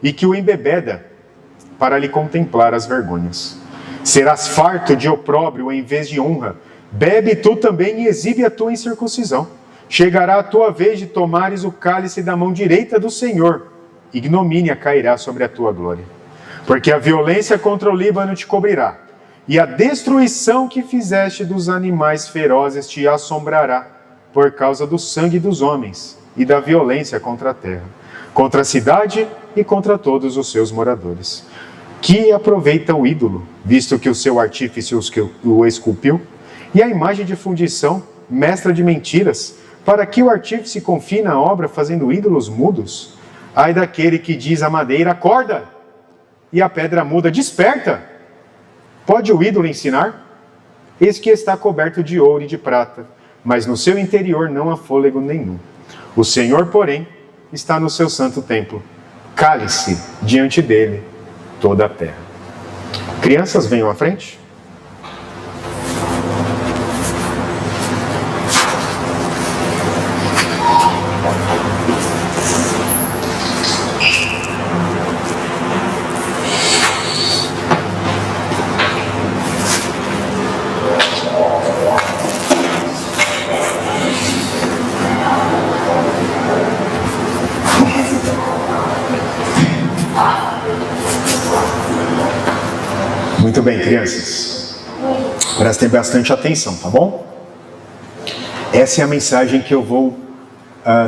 e que o embebeda para lhe contemplar as vergonhas. Serás farto de opróbrio em vez de honra. Bebe tu também e exibe a tua incircuncisão. Chegará a tua vez de tomares o cálice da mão direita do Senhor. Ignomínia cairá sobre a tua glória. Porque a violência contra o Líbano te cobrirá, e a destruição que fizeste dos animais ferozes te assombrará, por causa do sangue dos homens e da violência contra a terra, contra a cidade e contra todos os seus moradores. Que aproveita o ídolo, visto que o seu artífice o esculpiu, e a imagem de fundição, mestra de mentiras, para que o artífice confie na obra fazendo ídolos mudos? Ai daquele que diz à madeira, acorda, e a pedra muda, desperta. Pode o ídolo ensinar? Eis que está coberto de ouro e de prata, mas no seu interior não há fôlego nenhum. O Senhor, porém, está no seu santo templo. Cale-se diante dele toda a terra. Crianças, venham à frente. Muito bem, crianças. Prestem bastante atenção, tá bom? Essa é a mensagem que eu vou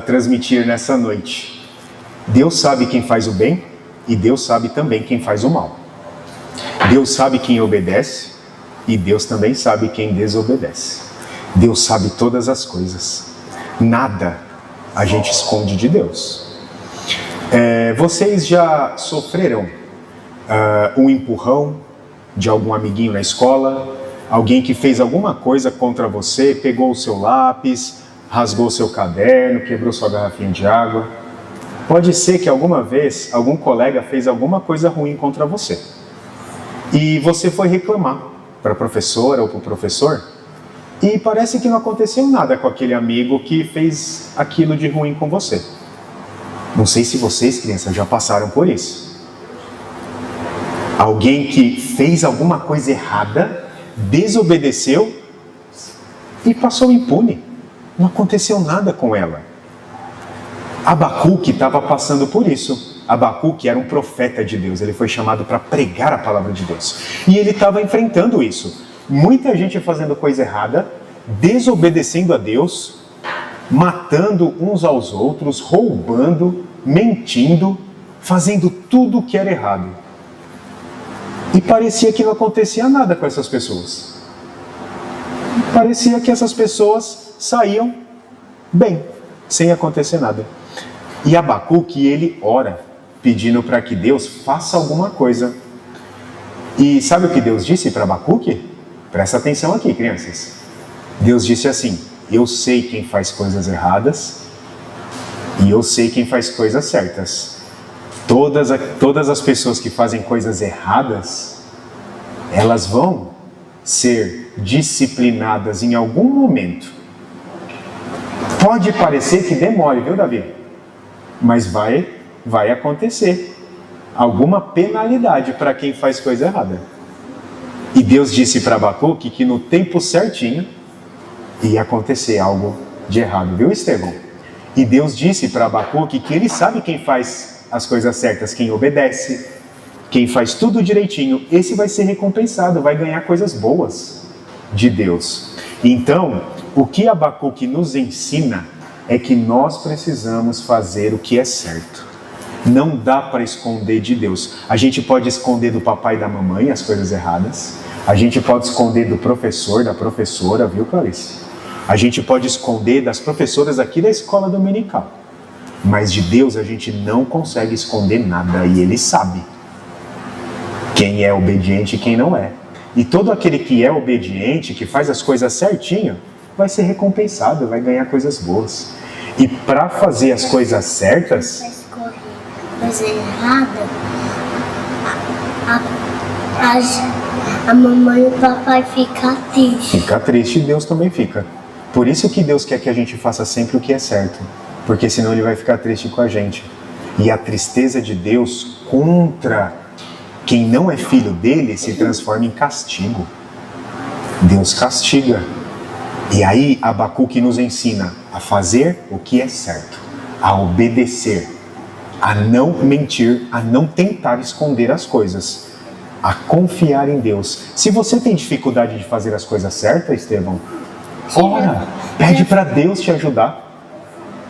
transmitir nessa noite. Deus sabe quem faz o bem e Deus sabe também quem faz o mal. Deus sabe quem obedece e Deus também sabe quem desobedece. Deus sabe todas as coisas. Nada a gente esconde de Deus. Vocês já sofreram um empurrão de algum amiguinho na escola? Alguém que fez alguma coisa contra você, pegou o seu lápis, rasgou o seu caderno, quebrou sua garrafinha de água? Pode ser que alguma vez algum colega fez alguma coisa ruim contra você. E você foi reclamar para a professora ou para o professor, e parece que não aconteceu nada com aquele amigo que fez aquilo de ruim com você. Não sei se vocês, crianças, já passaram por isso. Alguém que fez alguma coisa errada, desobedeceu e passou impune. Não aconteceu nada com ela. Abacuque estava passando por isso. Abacuque era um profeta de Deus. Ele foi chamado para pregar a palavra de Deus. E ele estava enfrentando isso. Muita gente fazendo coisa errada, desobedecendo a Deus, matando uns aos outros, roubando, mentindo, fazendo tudo o que era errado. E parecia que não acontecia nada com essas pessoas. Parecia que essas pessoas saíam bem, sem acontecer nada. E Abacuque, ele ora, pedindo para que Deus faça alguma coisa. E sabe o que Deus disse para Abacuque? Presta atenção aqui, crianças. Deus disse assim: eu sei quem faz coisas erradas e eu sei quem faz coisas certas. Todas as pessoas que fazem coisas erradas, elas vão ser disciplinadas em algum momento. Pode parecer que demore, viu, Davi? Mas vai acontecer alguma penalidade para quem faz coisa errada. E Deus disse para Abacuque que no tempo certinho ia acontecer algo de errado, viu, Estevão? E Deus disse para Abacuque que ele sabe quem faz as coisas certas, quem obedece, quem faz tudo direitinho, esse vai ser recompensado, vai ganhar coisas boas de Deus. Então, o que Abacuque nos ensina é que nós precisamos fazer o que é certo. Não dá para esconder de Deus. A gente pode esconder do papai e da mamãe as coisas erradas. A gente pode esconder do professor, da professora, viu, Clarice? A gente pode esconder das professoras aqui da escola dominical. Mas de Deus a gente não consegue esconder nada, e Ele sabe quem é obediente e quem não é. E todo aquele que é obediente, que faz as coisas certinho, vai ser recompensado, vai ganhar coisas boas. E para fazer as coisas certas, coisa errada, a mamãe e o papai ficam tristes. Fica triste, e Deus também fica. Por isso que Deus quer que a gente faça sempre o que é certo, porque senão Ele vai ficar triste com a gente. E a tristeza de Deus contra quem não é filho dele se transforma em castigo. Deus castiga. E aí Abacuque nos ensina a fazer o que é certo, a obedecer, a não mentir, a não tentar esconder as coisas, a confiar em Deus. Se você tem dificuldade de fazer as coisas certas, Estevão, ora, pede para Deus te ajudar,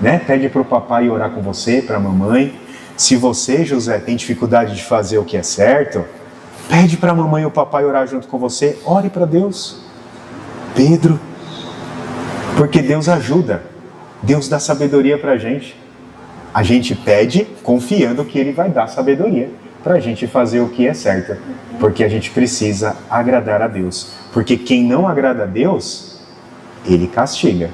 né? Pede para o papai orar com você, para a mamãe. Se você, José, tem dificuldade de fazer o que é certo, pede para a mamãe e o papai orar junto com você. Ore para Deus. Pedro, porque Deus ajuda. Deus dá sabedoria para a gente. A gente pede confiando que Ele vai dar sabedoria para a gente fazer o que é certo. Porque a gente precisa agradar a Deus. Porque quem não agrada a Deus, Ele castiga.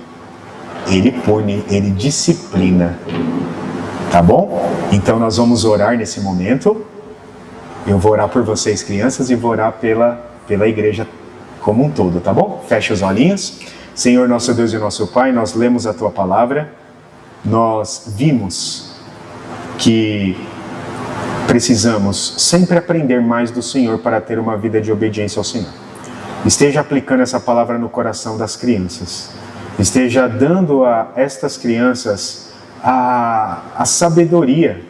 Ele pune, Ele disciplina. Tá bom? Então nós vamos orar nesse momento. Eu vou orar por vocês, crianças, e vou orar pela igreja como um todo, tá bom? Feche os olhinhos. Senhor, nosso Deus e nosso Pai, nós lemos a Tua Palavra. Nós vimos que precisamos sempre aprender mais do Senhor para ter uma vida de obediência ao Senhor. Esteja aplicando essa palavra no coração das crianças. Esteja dando a estas crianças a sabedoria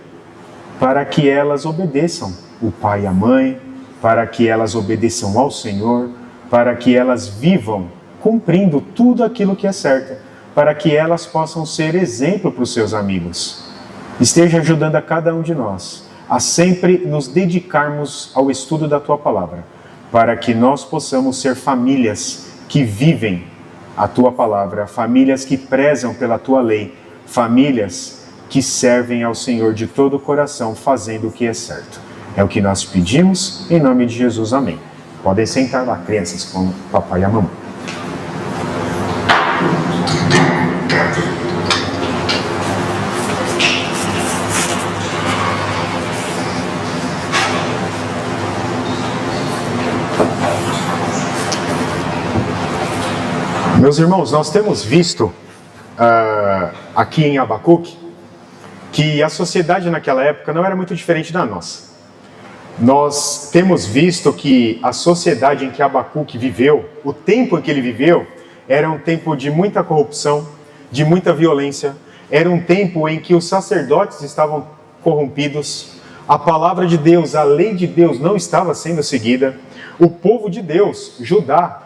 para que elas obedeçam o pai e a mãe, para que elas obedeçam ao Senhor, para que elas vivam cumprindo tudo aquilo que é certo, para que elas possam ser exemplo para os seus amigos. Esteja ajudando a cada um de nós a sempre nos dedicarmos ao estudo da Tua Palavra, para que nós possamos ser famílias que vivem a Tua Palavra, famílias que prezam pela Tua lei, famílias que servem ao Senhor de todo o coração, fazendo o que é certo. É o que nós pedimos, em nome de Jesus, amém. Podem sentar lá, crianças, com o papai e a mamãe. Meus irmãos, nós temos visto aqui em Abacuque que a sociedade naquela época não era muito diferente da nossa. Nós temos visto que a sociedade em que Abacuque viveu, o tempo em que ele viveu, era um tempo de muita corrupção, de muita violência, era um tempo em que os sacerdotes estavam corrompidos, a palavra de Deus, a lei de Deus não estava sendo seguida, o povo de Deus, Judá,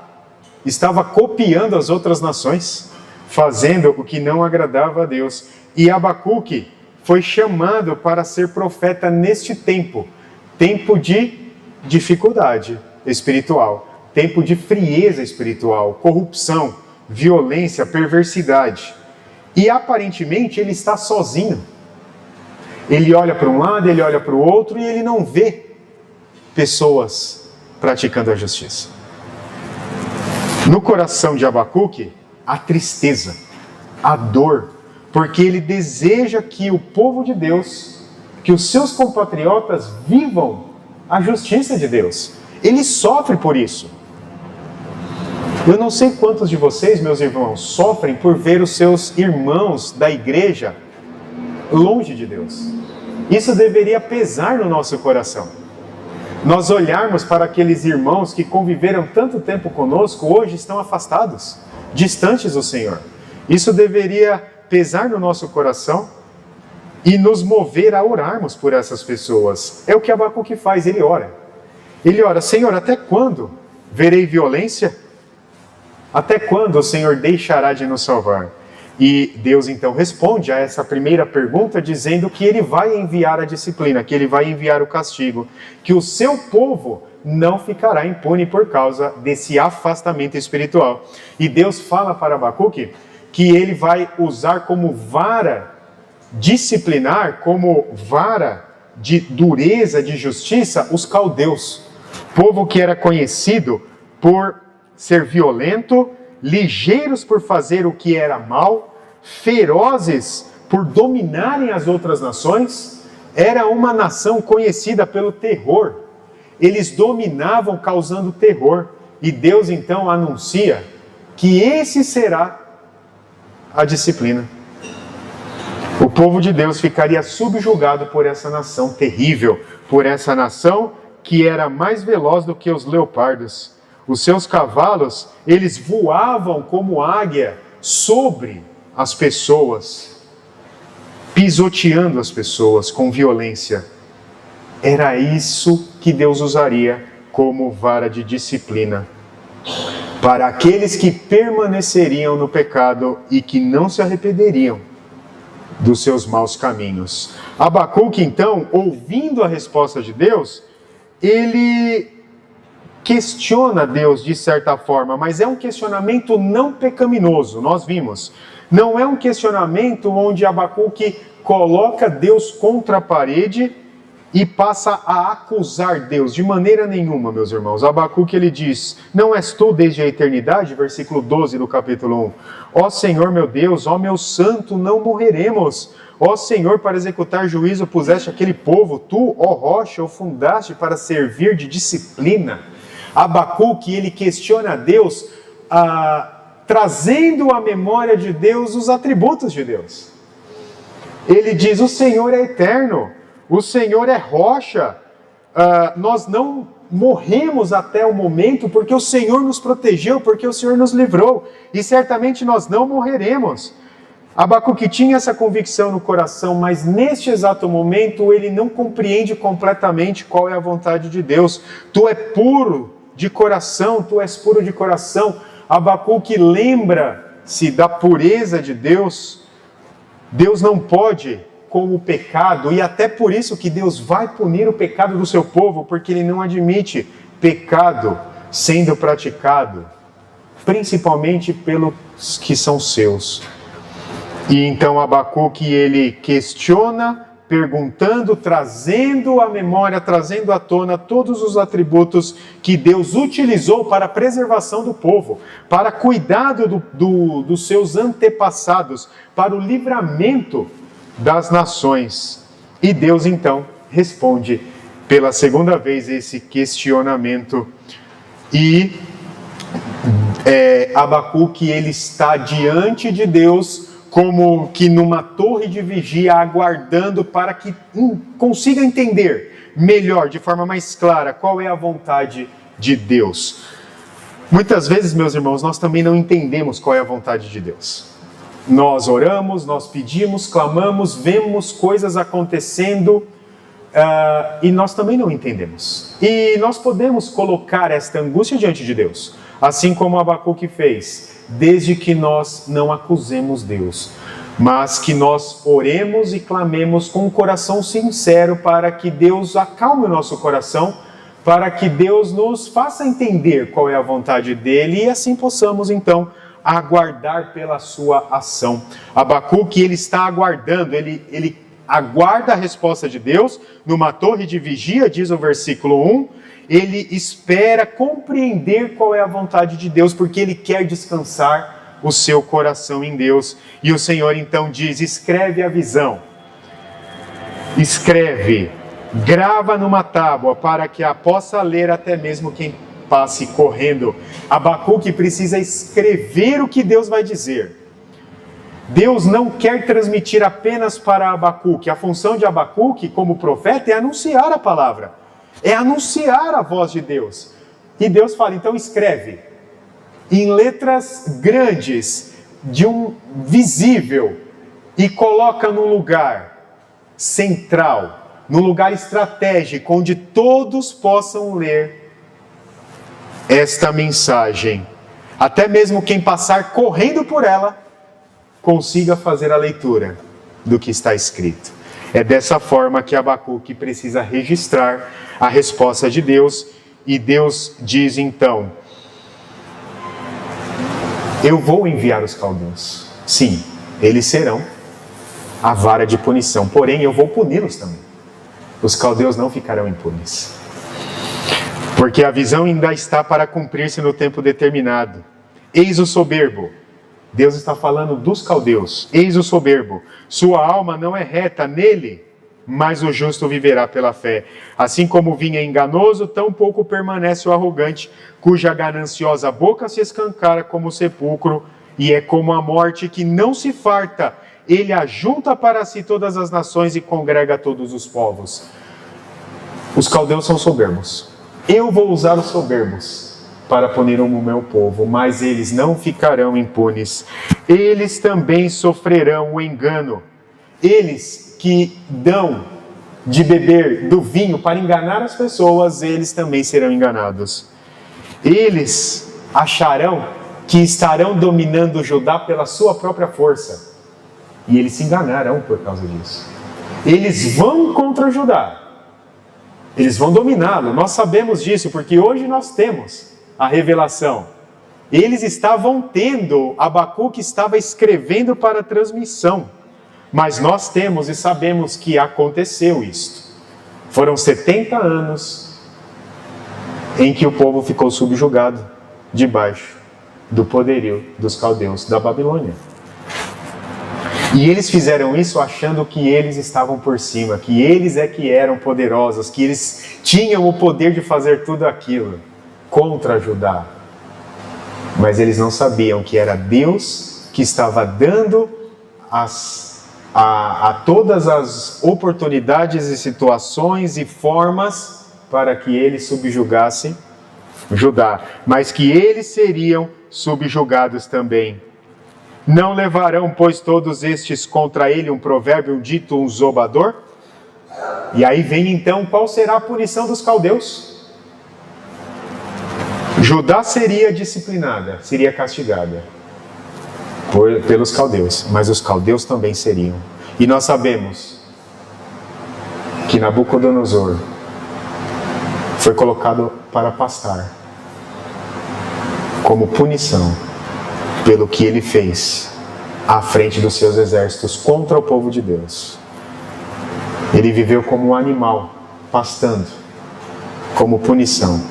estava copiando as outras nações, fazendo o que não agradava a Deus. E Abacuque foi chamado para ser profeta neste tempo, tempo de dificuldade espiritual, tempo de frieza espiritual, corrupção, violência, perversidade. E aparentemente ele está sozinho. Ele olha para um lado, ele olha para o outro e ele não vê pessoas praticando a justiça. No coração de Abacuque, a tristeza, a dor, porque ele deseja que o povo de Deus, que os seus compatriotas vivam a justiça de Deus. Ele sofre por isso. Eu não sei quantos de vocês, meus irmãos, sofrem por ver os seus irmãos da igreja longe de Deus. Isso deveria pesar no nosso coração. Nós olharmos para aqueles irmãos que conviveram tanto tempo conosco, hoje estão afastados, distantes do Senhor. Isso deveria pesar no nosso coração e nos mover a orarmos por essas pessoas. É o que Abacuque faz, ele ora. Ele ora, Senhor, até quando verei violência? Até quando o Senhor deixará de nos salvar? E Deus então responde a essa primeira pergunta dizendo que Ele vai enviar a disciplina, que Ele vai enviar o castigo, que o seu povo não ficará impune por causa desse afastamento espiritual. E Deus fala para Abacuque que Ele vai usar como vara disciplinar, como vara de dureza, de justiça, os caldeus. Povo que era conhecido por ser violento, ligeiros por fazer o que era mal, ferozes por dominarem as outras nações. Era uma nação conhecida pelo terror. Eles dominavam causando terror. E Deus então anuncia que esse será a disciplina. povo de Deus ficaria subjugado por essa nação terrível, por essa nação que era mais veloz do que os leopardos. Os seus cavalos, eles voavam como águia sobre as pessoas, pisoteando as pessoas com violência. Era isso que Deus usaria como vara de disciplina para aqueles que permaneceriam no pecado e que não se arrependeriam dos seus maus caminhos. Abacuque, então, ouvindo a resposta de Deus, ele questiona Deus de certa forma, mas é um questionamento não pecaminoso, nós vimos. Não é um questionamento onde Abacuque coloca Deus contra a parede e passa a acusar Deus, de maneira nenhuma, meus irmãos. Abacuque, ele diz: não és tu desde a eternidade? Versículo 12 do capítulo 1. Ó Senhor meu Deus, ó meu santo, não morreremos. Ó Senhor, para executar juízo puseste aquele povo, tu, ó rocha, o fundaste para servir de disciplina. Abacuque, ele questiona a Deus, trazendo à memória de Deus os atributos de Deus. Ele diz: o Senhor é eterno, o Senhor é rocha, nós não morremos até o momento porque o Senhor nos protegeu, porque o Senhor nos livrou, e certamente nós não morreremos. Abacuque tinha essa convicção no coração, mas neste exato momento ele não compreende completamente qual é a vontade de Deus. Tu és puro de coração, tu és puro de coração. Abacuque lembra-se da pureza de Deus. Deus não pode com o pecado, e até por isso que Deus vai punir o pecado do seu povo, porque Ele não admite pecado sendo praticado, principalmente pelos que são seus. E então Abacuque, ele questiona, perguntando, trazendo à memória, trazendo à tona todos os atributos que Deus utilizou para a preservação do povo, para cuidado dos seus antepassados, para o livramento das nações. E Deus então responde pela segunda vez esse questionamento. E Abacuque, ele está diante de Deus como que numa torre de vigia, aguardando para que consiga entender melhor, de forma mais clara, qual é a vontade de Deus. Muitas vezes, meus irmãos, nós também não entendemos qual é a vontade de Deus. Nós oramos, nós pedimos, clamamos, vemos coisas acontecendo e nós também não entendemos. E nós podemos colocar esta angústia diante de Deus, assim como Abacuque fez, desde que nós não acusemos Deus, mas que nós oremos e clamemos com um coração sincero para que Deus acalme o nosso coração, para que Deus nos faça entender qual é a vontade dele e assim possamos então aguardar pela sua ação. Abacuque, ele está aguardando, ele aguarda a resposta de Deus numa torre de vigia, diz o versículo 1, ele espera compreender qual é a vontade de Deus, porque ele quer descansar o seu coração em Deus. E o Senhor então diz: escreve a visão, escreve, grava numa tábua, para que a possa ler até mesmo quem passe correndo. Abacuque precisa escrever o que Deus vai dizer. Deus não quer transmitir apenas para Abacuque. A função de Abacuque como profeta é anunciar a palavra, é anunciar a voz de Deus. E Deus fala: então escreve em letras grandes, de um visível, e coloca num lugar central, num lugar estratégico, onde todos possam ler esta mensagem. Até mesmo quem passar correndo por ela consiga fazer a leitura do que está escrito. É dessa forma que Abacuque precisa registrar a resposta de Deus, e Deus diz então: eu vou enviar os caldeus. Sim, eles serão a vara de punição, porém eu vou puni-los também. Os caldeus não ficarão impunes, porque a visão ainda está para cumprir-se no tempo determinado. Eis o soberbo. Deus está falando dos caldeus. Eis o soberbo. Sua alma não é reta nele, mas o justo viverá pela fé. Assim como o vinho é enganoso, tão pouco permanece o arrogante, cuja gananciosa boca se escancara como o sepulcro, e é como a morte que não se farta ele ajunta para si todas as nações e congrega todos os povos. Os caldeus são soberbos. Eu vou usar os soberbos para punir o meu povo, mas eles não ficarão impunes. Eles também sofrerão o engano. Eles que dão de beber do vinho para enganar as pessoas, eles também serão enganados. Eles acharão que estarão dominando Judá pela sua própria força. E eles se enganarão por causa disso. Eles vão contra Judá. Eles vão dominá-lo. Nós sabemos disso, porque hoje nós temos a revelação. Eles estavam tendo, Abacuque estava escrevendo para a transmissão. Mas nós temos e sabemos que aconteceu isto. Foram 70 anos em que o povo ficou subjugado debaixo do poderio dos caldeus da Babilônia. E eles fizeram isso achando que eles estavam por cima, que eles é que eram poderosos, que eles tinham o poder de fazer tudo aquilo contra Judá. Mas eles não sabiam que era Deus que estava dando a todas as oportunidades e situações e formas para que eles subjugassem Judá, mas que eles seriam subjugados também. Não levarão, pois, todos estes contra ele um provérbio, um dito, um zombador? E aí vem então, qual será a punição dos caldeus? Judá seria disciplinada, seria castigada pelos caldeus, mas os caldeus também seriam. E nós sabemos que Nabucodonosor foi colocado para pastar como punição pelo que ele fez à frente dos seus exércitos contra o povo de Deus. Ele viveu como um animal, pastando, como punição.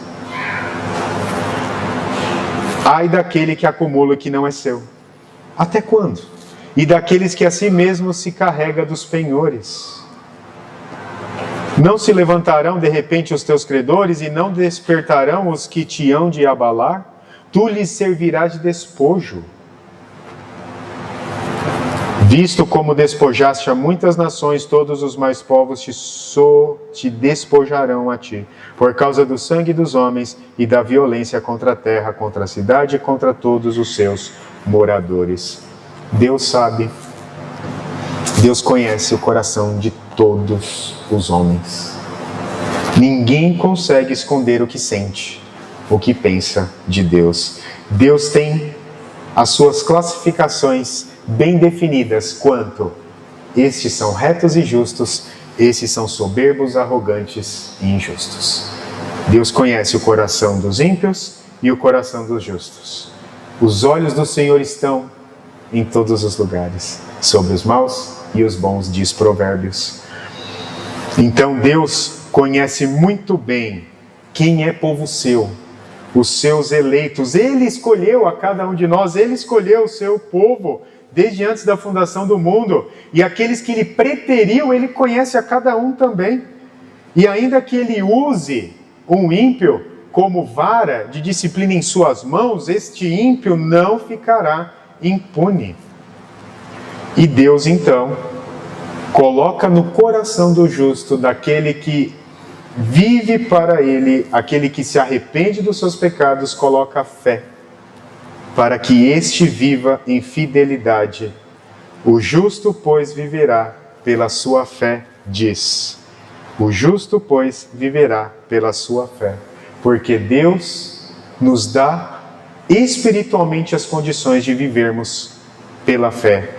Ai daquele que acumula o que não é seu. Até quando? E daqueles que a si mesmo se carrega dos penhores. Não se levantarão de repente os teus credores e não despertarão os que te hão de abalar? Tu lhes servirás de despojo. Visto como despojaste a muitas nações, todos os mais povos te despojarão a ti, por causa do sangue dos homens e da violência contra a terra, contra a cidade e contra todos os seus moradores. Deus sabe, Deus conhece o coração de todos os homens. Ninguém consegue esconder o que sente, o que pensa de Deus. Deus tem as suas classificações bem definidas quanto estes são retos e justos, esses são soberbos, arrogantes e injustos. Deus conhece o coração dos ímpios e o coração dos justos. Os olhos do Senhor estão em todos os lugares, sobre os maus e os bons, diz Provérbios. Então Deus conhece muito bem quem é povo seu, os seus eleitos. Ele escolheu a cada um de nós, Ele escolheu o seu povo desde antes da fundação do mundo. E aqueles que Ele preteriu, Ele conhece a cada um também. E ainda que Ele use um ímpio como vara de disciplina em suas mãos, este ímpio não ficará impune. E Deus então coloca no coração do justo, daquele que vive para ele, aquele que se arrepende dos seus pecados, coloca fé, para que este viva em fidelidade. O justo, pois, viverá pela sua fé, diz. O justo, pois, viverá pela sua fé, porque Deus nos dá espiritualmente as condições de vivermos pela fé.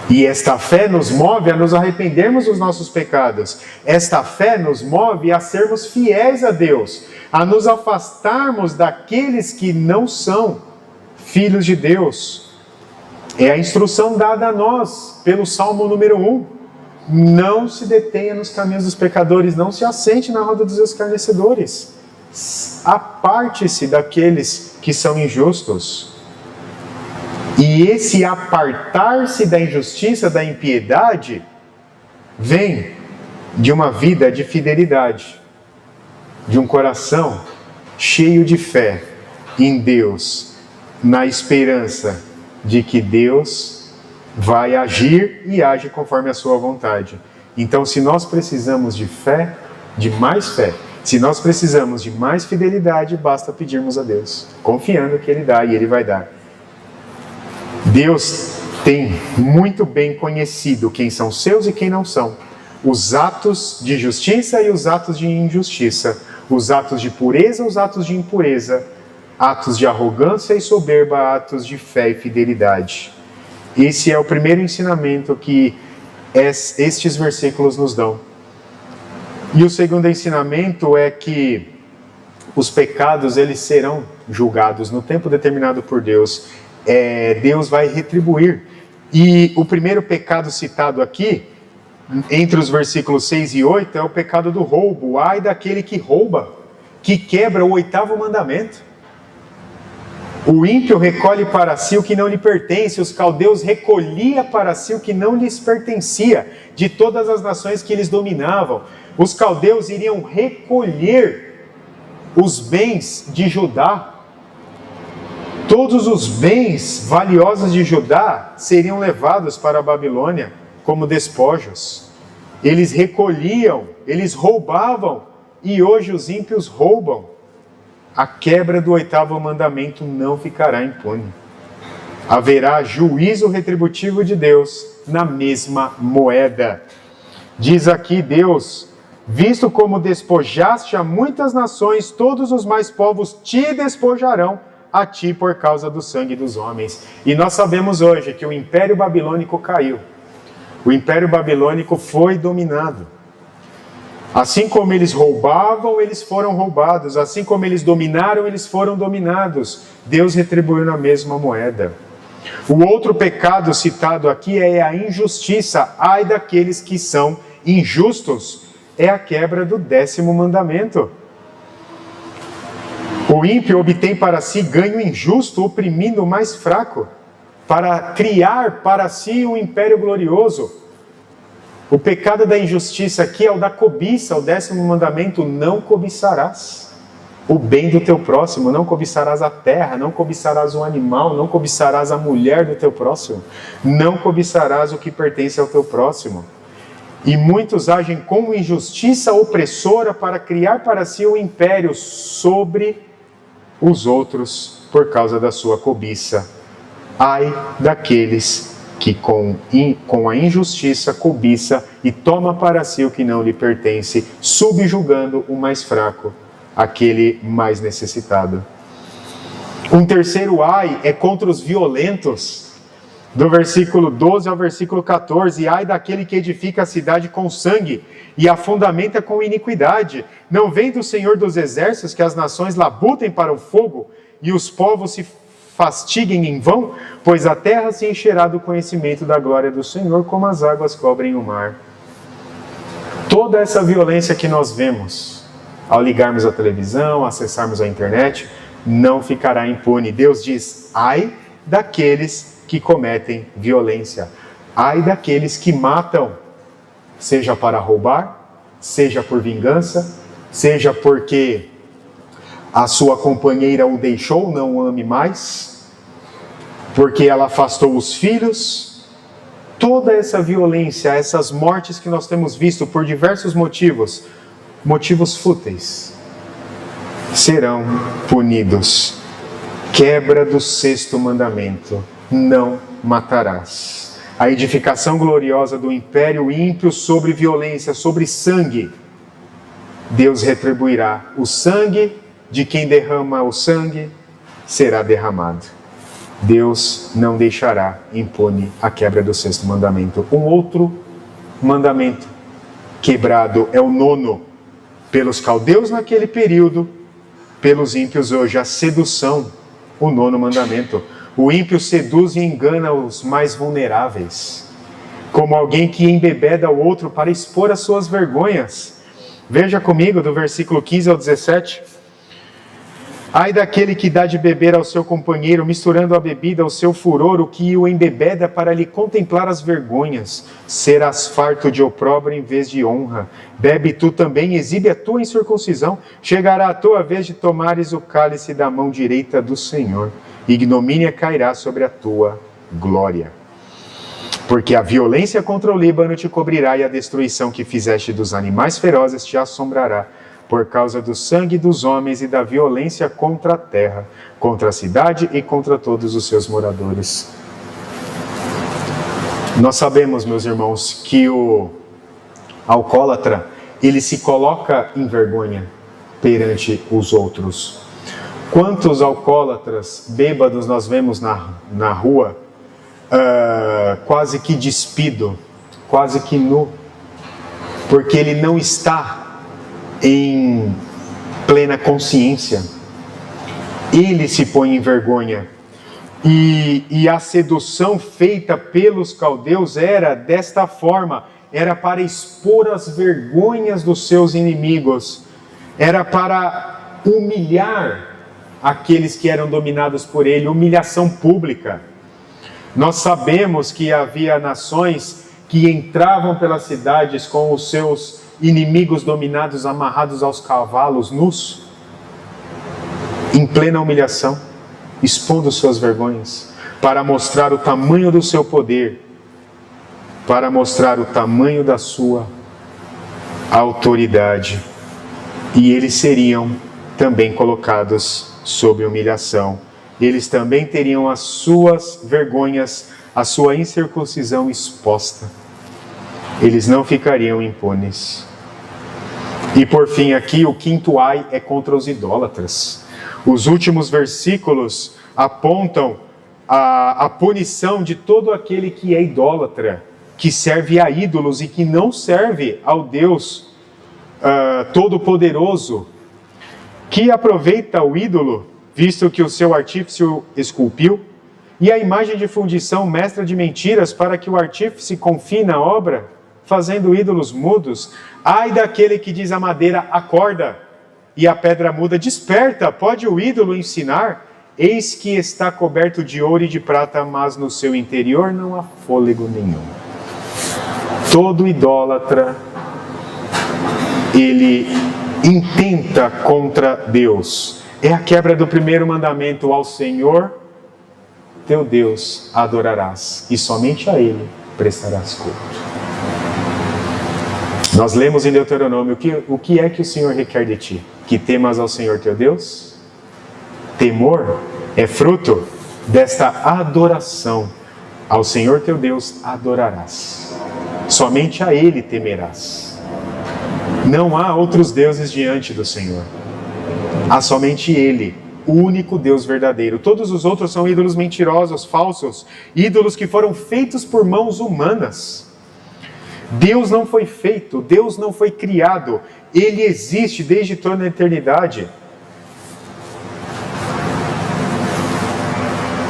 E esta fé nos move a nos arrependermos dos nossos pecados. Esta fé nos move a sermos fiéis a Deus, a nos afastarmos daqueles que não são filhos de Deus. É a instrução dada a nós pelo Salmo número 1. Não se detenha nos caminhos dos pecadores, não se assente na roda dos escarnecedores. Aparte-se daqueles que são injustos. E esse apartar-se da injustiça, da impiedade, vem de uma vida de fidelidade, de um coração cheio de fé em Deus, na esperança de que Deus vai agir e age conforme a sua vontade. Então, se nós precisamos de fé, de mais fé, se nós precisamos de mais fidelidade, basta pedirmos a Deus, confiando que Ele dá e Ele vai dar. Deus tem muito bem conhecido quem são seus e quem não são. Os atos de justiça e os atos de injustiça. Os atos de pureza, os atos de impureza. Atos de arrogância e soberba, atos de fé e fidelidade. Esse é o primeiro ensinamento que estes versículos nos dão. E o segundo ensinamento é que os pecados, eles serão julgados no tempo determinado por Deus. Deus vai retribuir. E o primeiro pecado citado aqui, entre os versículos 6 e 8, é o pecado do roubo. Ai daquele que rouba, que quebra o 8º mandamento. O ímpio recolhe para si o que não lhe pertence, os caldeus recolhiam para si o que não lhes pertencia, de todas as nações que eles dominavam. Os caldeus iriam recolher os bens de Judá. Todos os bens valiosos de Judá seriam levados para a Babilônia como despojos. Eles recolhiam, eles roubavam, e hoje os ímpios roubam. A quebra do 8º mandamento não ficará impune. Haverá juízo retributivo de Deus na mesma moeda. Diz aqui Deus: visto como despojaste a muitas nações, todos os mais povos te despojarão a ti por causa do sangue dos homens. E nós sabemos hoje que o Império Babilônico caiu. O Império Babilônico foi dominado. Assim como eles roubavam, eles foram roubados. Assim como eles dominaram, eles foram dominados. Deus retribuiu na mesma moeda. O outro pecado citado aqui é a injustiça. Ai daqueles que são injustos. É a quebra do 10º mandamento. O ímpio obtém para si ganho injusto, oprimindo o mais fraco, para criar para si um império glorioso. O pecado da injustiça aqui é o da cobiça, o 10º mandamento: não cobiçarás o bem do teu próximo, não cobiçarás a terra, não cobiçarás um animal, não cobiçarás a mulher do teu próximo, não cobiçarás o que pertence ao teu próximo. E muitos agem com injustiça opressora para criar para si um império sobre os outros por causa da sua cobiça. Ai daqueles que com a injustiça cobiça e toma para si o que não lhe pertence, subjugando o mais fraco, aquele mais necessitado. Um terceiro ai é contra os violentos, do versículo 12 ao versículo 14. Ai daquele que edifica a cidade com sangue e a fundamenta com iniquidade. Não vem do Senhor dos exércitos que as nações labutem para o fogo e os povos se fastiguem em vão? Pois a terra se encherá do conhecimento da glória do Senhor, como as águas cobrem o mar. Toda essa violência que nós vemos ao ligarmos a televisão, acessarmos a internet, não ficará impune. Deus diz: ai daqueles que cometem violência, ai daqueles que matam, seja para roubar, seja por vingança, seja porque a sua companheira o deixou, não o ame mais, porque ela afastou os filhos. Toda essa violência, essas mortes que nós temos visto por diversos motivos, motivos fúteis, serão punidos. Quebra do 6º mandamento: não matarás. A edificação gloriosa do império ímpio sobre violência, sobre sangue. Deus retribuirá. O sangue de quem derrama o sangue será derramado. Deus não deixará impune a quebra do 6º mandamento. Um outro mandamento quebrado é o 9º, pelos caldeus naquele período, pelos ímpios hoje, a sedução, o 9º mandamento. O ímpio seduz e engana os mais vulneráveis, como alguém que embebeda o outro para expor as suas vergonhas. Veja comigo do versículo 15 ao 17. Ai daquele que dá de beber ao seu companheiro, misturando a bebida ao seu furor, o que o embebeda para lhe contemplar as vergonhas. Serás farto de opróbrio em vez de honra. Bebe tu também, exibe a tua incircuncisão. Chegará a tua vez de tomares o cálice da mão direita do Senhor. Ignomínia cairá sobre a tua glória. Porque a violência contra o Líbano te cobrirá e a destruição que fizeste dos animais ferozes te assombrará, por causa do sangue dos homens e da violência contra a terra, contra a cidade e contra todos os seus moradores. Nós sabemos, meus irmãos, que o alcoólatra, ele se coloca em vergonha perante os outros. Quantos alcoólatras bêbados nós vemos na rua, quase que despido, quase que nu, porque ele não está em plena consciência. Ele se põe em vergonha. E a sedução feita pelos caldeus era desta forma, era para expor as vergonhas dos seus inimigos, era para humilhar aqueles que eram dominados por ele, humilhação pública. Nós sabemos que havia nações que entravam pelas cidades com os seus inimigos dominados, amarrados aos cavalos nus, em plena humilhação, expondo suas vergonhas, para mostrar o tamanho do seu poder, para mostrar o tamanho da sua autoridade. E eles seriam também colocados sob humilhação. Eles também teriam as suas vergonhas, a sua incircuncisão exposta. Eles não ficariam impunes. E por fim aqui, o quinto ai é contra os idólatras. Os últimos versículos apontam a punição de todo aquele que é idólatra, que serve a ídolos e que não serve ao Deus Todo-Poderoso, que aproveita o ídolo, visto que o seu artífice o esculpiu, e a imagem de fundição mestra de mentiras, para que o artífice confie na obra, fazendo ídolos mudos. Ai daquele que diz à madeira, acorda, e a pedra muda, desperta, pode o ídolo ensinar? Eis que está coberto de ouro e de prata, mas no seu interior não há fôlego nenhum. Todo idólatra, ele intenta contra Deus. É a quebra do primeiro mandamento: ao Senhor teu Deus adorarás, e somente a Ele prestarás culto. Nós lemos em Deuteronômio o que é que o Senhor requer de ti? Que temas ao Senhor teu Deus? Temor é fruto desta adoração. Ao Senhor teu Deus adorarás, somente a Ele temerás. Não há outros deuses diante do Senhor. Há somente Ele, o único Deus verdadeiro. Todos os outros são ídolos mentirosos, falsos, ídolos que foram feitos por mãos humanas. Deus não foi feito, Deus não foi criado, Ele existe desde toda a eternidade.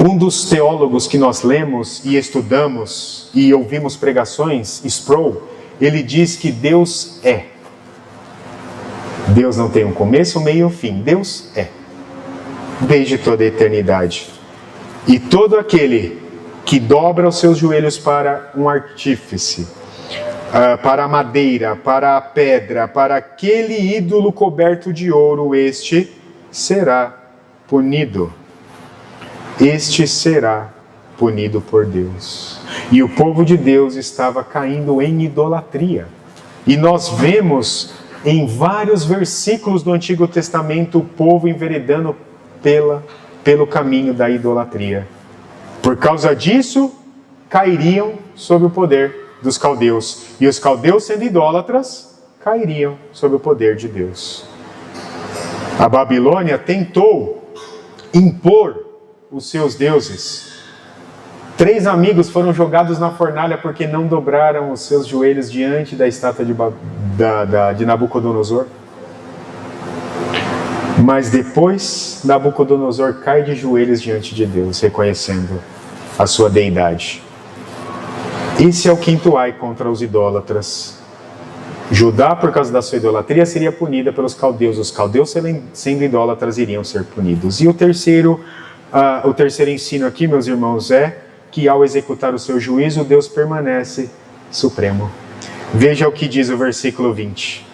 Um dos teólogos que nós lemos e estudamos e ouvimos pregações, Sproul, ele diz que Deus é. Deus não tem um começo, um meio e um fim. Deus é, desde toda a eternidade. E todo aquele que dobra os seus joelhos para um artífice, para a madeira, para a pedra, para aquele ídolo coberto de ouro, este será punido. Este será punido por Deus. E o povo de Deus estava caindo em idolatria. E nós vemos em vários versículos do Antigo Testamento o povo enveredando pelo caminho da idolatria. Por causa disso, cairiam sob o poder dos caldeus. E os caldeus, sendo idólatras, cairiam sob o poder de Deus. A Babilônia tentou impor os seus deuses. 3 amigos foram jogados na fornalha porque não dobraram os seus joelhos diante da estátua de Nabucodonosor. Mas depois, Nabucodonosor cai de joelhos diante de Deus, reconhecendo a sua deidade. Esse é o quinto ai contra os idólatras. Judá, por causa da sua idolatria, seria punida pelos caldeus. Os caldeus, sendo idólatras, iriam ser punidos. E o terceiro ensino aqui, meus irmãos, é que ao executar o seu juízo, Deus permanece supremo. Veja o que diz o versículo 20.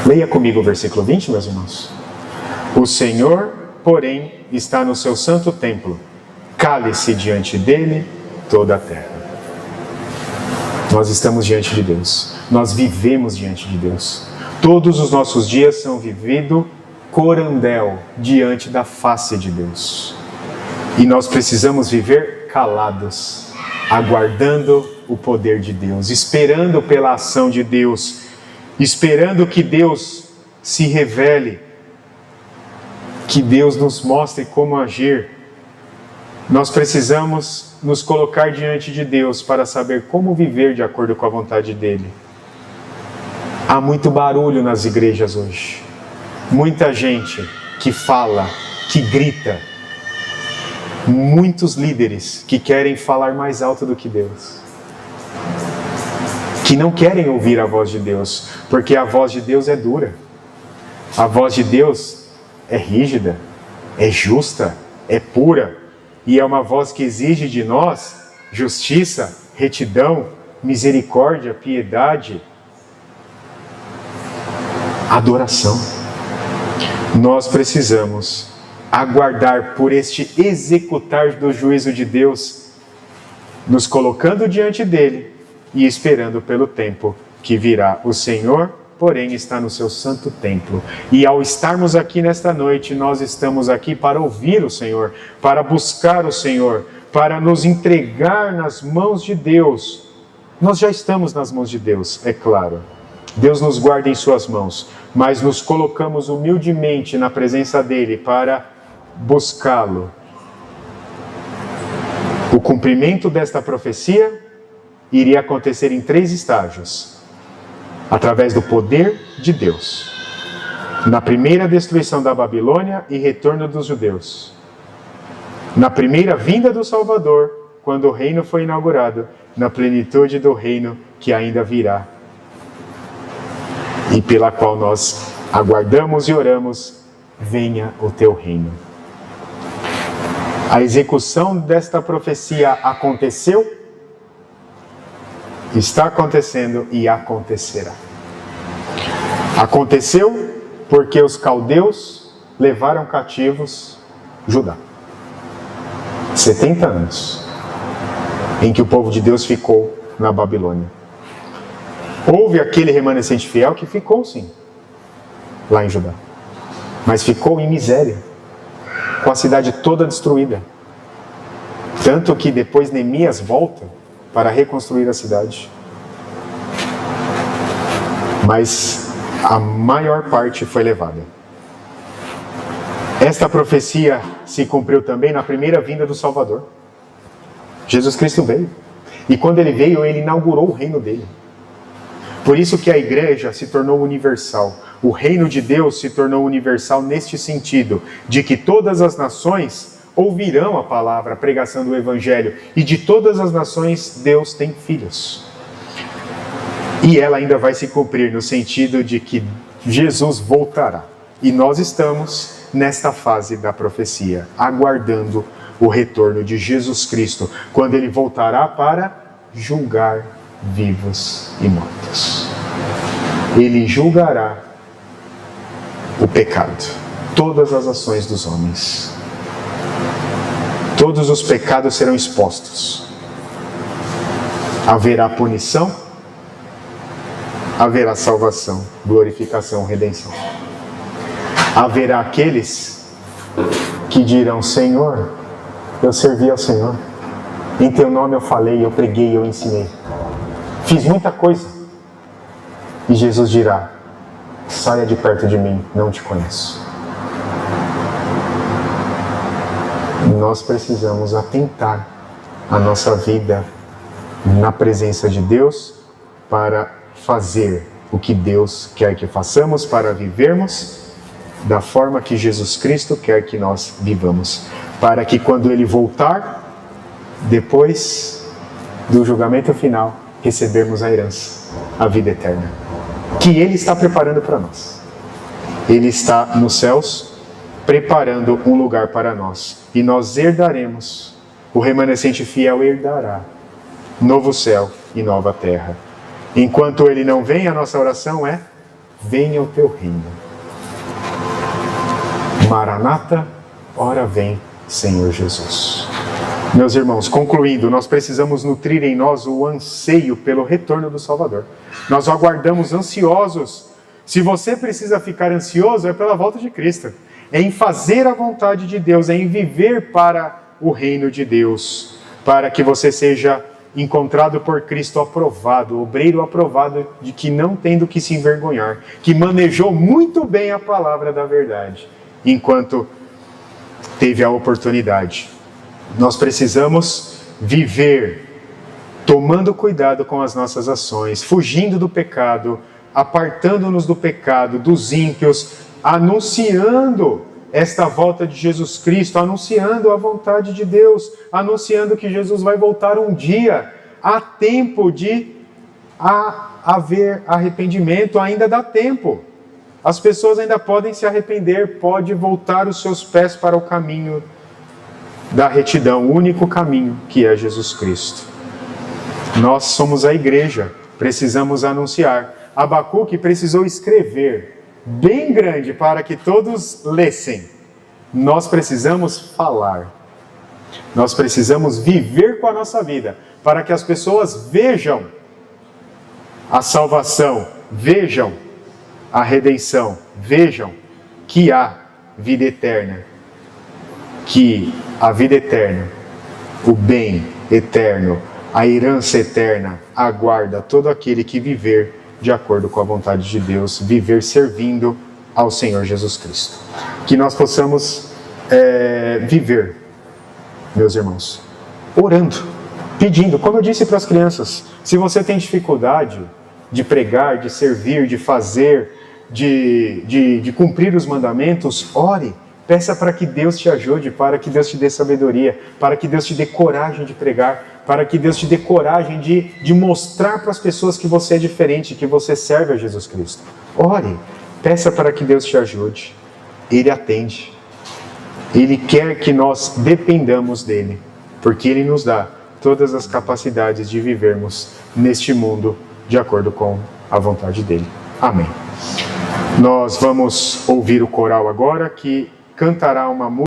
Leia comigo o versículo 20, meus irmãos. O Senhor, porém, está no seu santo templo. cale-se diante dele toda a terra. Nós estamos diante de Deus. Nós vivemos diante de Deus. Todos os nossos dias são vividos corandel diante da face de Deus. E nós precisamos viver calados, aguardando o poder de Deus, esperando pela ação de Deus, esperando que Deus se revele, que Deus nos mostre como agir. Nós precisamos nos colocar diante de Deus para saber como viver de acordo com a vontade dEle. Há muito barulho nas igrejas hoje. Muita gente que fala, que grita. Muitos líderes que querem falar mais alto do que Deus. Que não querem ouvir a voz de Deus, porque a voz de Deus é dura. A voz de Deus é rígida, é justa, é pura. E é uma voz que exige de nós justiça, retidão, misericórdia, piedade, adoração. Nós precisamos aguardar por este executar do juízo de Deus, nos colocando diante dele e esperando pelo tempo que virá. O Senhor, porém, está no seu santo templo. E ao estarmos aqui nesta noite, nós estamos aqui para ouvir o Senhor, para buscar o Senhor, para nos entregar nas mãos de Deus. Nós já estamos nas mãos de Deus, é claro. Deus nos guarda em suas mãos, mas nos colocamos humildemente na presença dele para buscá-lo. O cumprimento desta profecia iria acontecer em 3 estágios. Através do poder de Deus. Na primeira destruição da Babilônia e retorno dos judeus. Na primeira vinda do Salvador, quando o reino foi inaugurado, na plenitude do reino que ainda virá. E pela qual nós aguardamos e oramos, venha o teu reino. A execução desta profecia aconteceu, está acontecendo e acontecerá. Aconteceu porque os caldeus levaram cativos Judá. 70 anos em que o povo de Deus ficou na Babilônia. Houve aquele remanescente fiel que ficou, sim, lá em Judá. Mas ficou em miséria, com a cidade toda destruída. Tanto que depois Neemias volta para reconstruir a cidade. Mas a maior parte foi levada. Esta profecia se cumpriu também na primeira vinda do Salvador. Jesus Cristo veio. E quando ele veio, ele inaugurou o reino dele. Por isso que a igreja se tornou universal. O reino de Deus se tornou universal neste sentido, de que todas as nações ouvirão a palavra, a pregação do Evangelho. E de todas as nações, Deus tem filhos. E ela ainda vai se cumprir no sentido de que Jesus voltará. E nós estamos nesta fase da profecia, aguardando o retorno de Jesus Cristo, quando ele voltará para julgar vivos e mortos. Ele julgará o pecado, todas as ações dos homens. Todos os pecados serão expostos. Haverá punição, haverá salvação, glorificação, redenção. Haverá aqueles que dirão: Senhor, eu servi ao Senhor, em teu nome eu falei, eu preguei, eu ensinei, fiz muita coisa. E Jesus dirá: saia de perto de mim, não te conheço. Nós precisamos atentar a nossa vida na presença de Deus para fazer o que Deus quer que façamos, para vivermos da forma que Jesus Cristo quer que nós vivamos, para que quando Ele voltar, depois do julgamento final, recebermos a herança, a vida eterna, que Ele está preparando para nós. Ele está nos céus preparando um lugar para nós, e nós herdaremos, o remanescente fiel herdará novo céu e nova terra. Enquanto Ele não vem, a nossa oração é: venha o teu reino. Maranata, ora vem, Senhor Jesus. Meus irmãos, concluindo, nós precisamos nutrir em nós o anseio pelo retorno do Salvador. Nós aguardamos ansiosos. Se você precisa ficar ansioso, é pela volta de Cristo. É em fazer a vontade de Deus, é em viver para o reino de Deus, para que você seja encontrado por Cristo aprovado, obreiro aprovado, de que não tem do que se envergonhar, que manejou muito bem a palavra da verdade, enquanto teve a oportunidade. Nós precisamos viver tomando cuidado com as nossas ações, fugindo do pecado, apartando-nos do pecado, dos ímpios, anunciando esta volta de Jesus Cristo, anunciando a vontade de Deus, anunciando que Jesus vai voltar um dia. Há tempo de haver arrependimento, ainda dá tempo. As pessoas ainda podem se arrepender, pode voltar os seus pés para o caminho da retidão, o único caminho que é Jesus Cristo. Nós somos a igreja, precisamos anunciar. Abacuque precisou escrever bem grande para que todos lessem. Nós precisamos falar. Nós precisamos viver com a nossa vida, para que as pessoas vejam a salvação, vejam a redenção, vejam que há vida eterna, que a vida eterna, o bem eterno, a herança eterna aguarda todo aquele que viver de acordo com a vontade de Deus, viver servindo ao Senhor Jesus Cristo. Que nós possamos viver, meus irmãos, orando, pedindo, como eu disse para as crianças, se você tem dificuldade de pregar, de servir, de fazer, de cumprir os mandamentos, ore, peça para que Deus te ajude, para que Deus te dê sabedoria, para que Deus te dê coragem de pregar, para que Deus te dê coragem de mostrar para as pessoas que você é diferente, que você serve a Jesus Cristo. Ore, peça para que Deus te ajude. Ele atende. Ele quer que nós dependamos dele, porque ele nos dá todas as capacidades de vivermos neste mundo de acordo com a vontade dele. Amém. Nós vamos ouvir o coral agora, que cantará uma música.